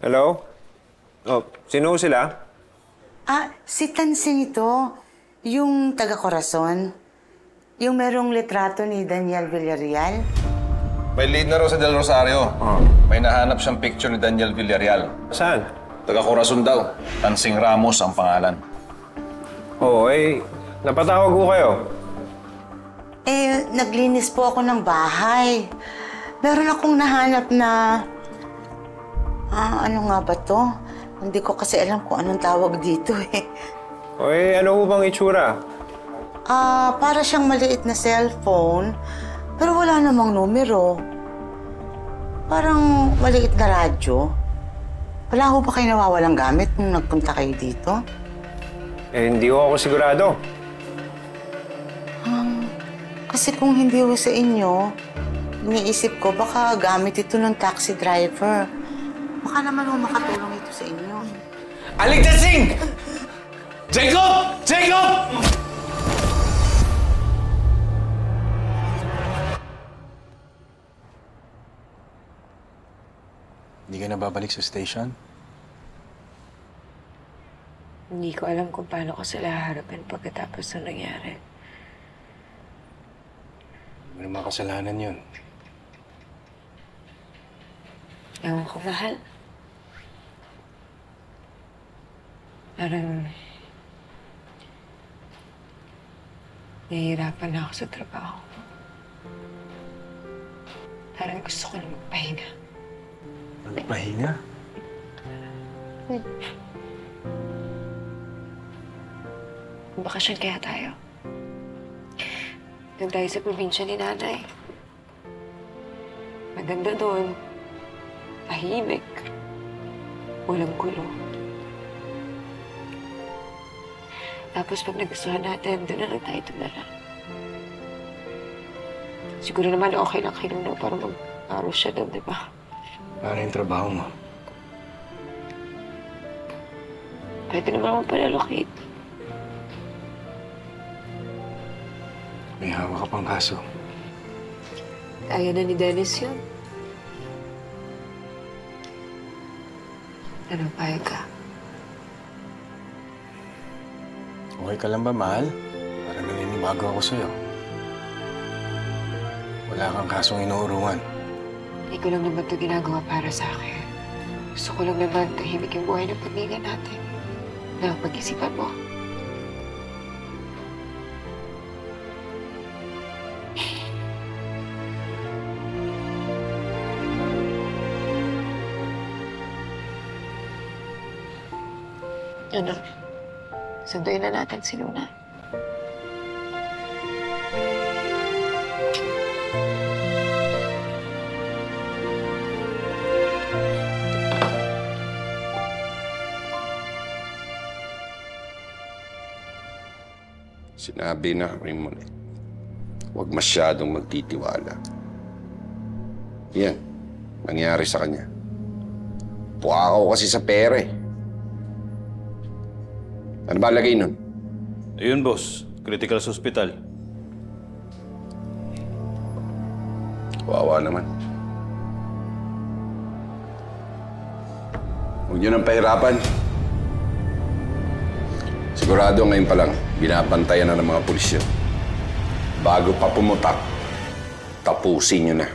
Hello? Oh, sino sila? Si Tansing ito. Yung taga-Corazon. Yung merong litrato ni Daniel Villarreal. May lead na Rosa del Rosario. May nahanap siyang picture ni Daniel Villarreal. Saan? Taga-Corazon daw. Tansing Ramos ang pangalan. Oo, napatawag ko kayo. Naglinis po ako ng bahay. Meron akong nahanap na... ano nga ba to? Hindi ko kasi alam kung anong tawag dito eh. Ano po bang itsura? Para siyang maliit na cellphone, pero wala namang numero. Parang maliit na radyo. Wala ho ba kayo nawawalang gamit nung nagpunta kayo dito? Hindi ko ako sigurado. Kasi kung hindi ho sa inyo, iniisip ko baka gamit ito ng taxi driver. Baka naman ho makatulong ito sa inyo. Aling Tansing! Jacob! Jacob! Hindi ka na babalik sa station? Hindi ko alam kung paano ko sila haharapin pagkatapos ng nangyari. Hindi mo naman kasalanan yun. Ewan ko, mahal. Parang... nahihirapan na ako sa trabaho. Parang gusto ko na magpahinga. Magpahinga? Bakasyon kaya tayo? Doon tayo sa probinsya ni Nanay. Maganda doon. Tahimik. Walang gulo. Tapos pag nagustuhan natin, doon na lang tayo tumala. Siguro naman okay lang kay Luna para mag-aros siya doon, di ba? Paano yung trabaho mo? Pwede naman mag-relocate. May hawak ka pang kaso. Kaya na ni Dennis yun. Anong payag ka? Okay ka lang ba, mahal? Parang naninibago ako sa'yo. Wala kang kasong inuurungan. Hindi ko lang naman ito ginagawa para sa akin. Gusto ko lang naman tahimik yung buhay ng pamilya natin. Pag-isipan mo. Ano? Sunduin na natin si Luna. Sinabi na rin mo na, huwag masyadong magtitiwala. Yan, nangyari sa kanya. Puwakaw kasi sa pera eh. Ano ba lagay nun? Ayun, boss. Critical sa ospital. Kawawa naman. Huwag niyo nang pahirapan. Sigurado ngayon pa lang, binabantayan na ng mga pulisyo. Bago pa pumutak, tapusin niyo na.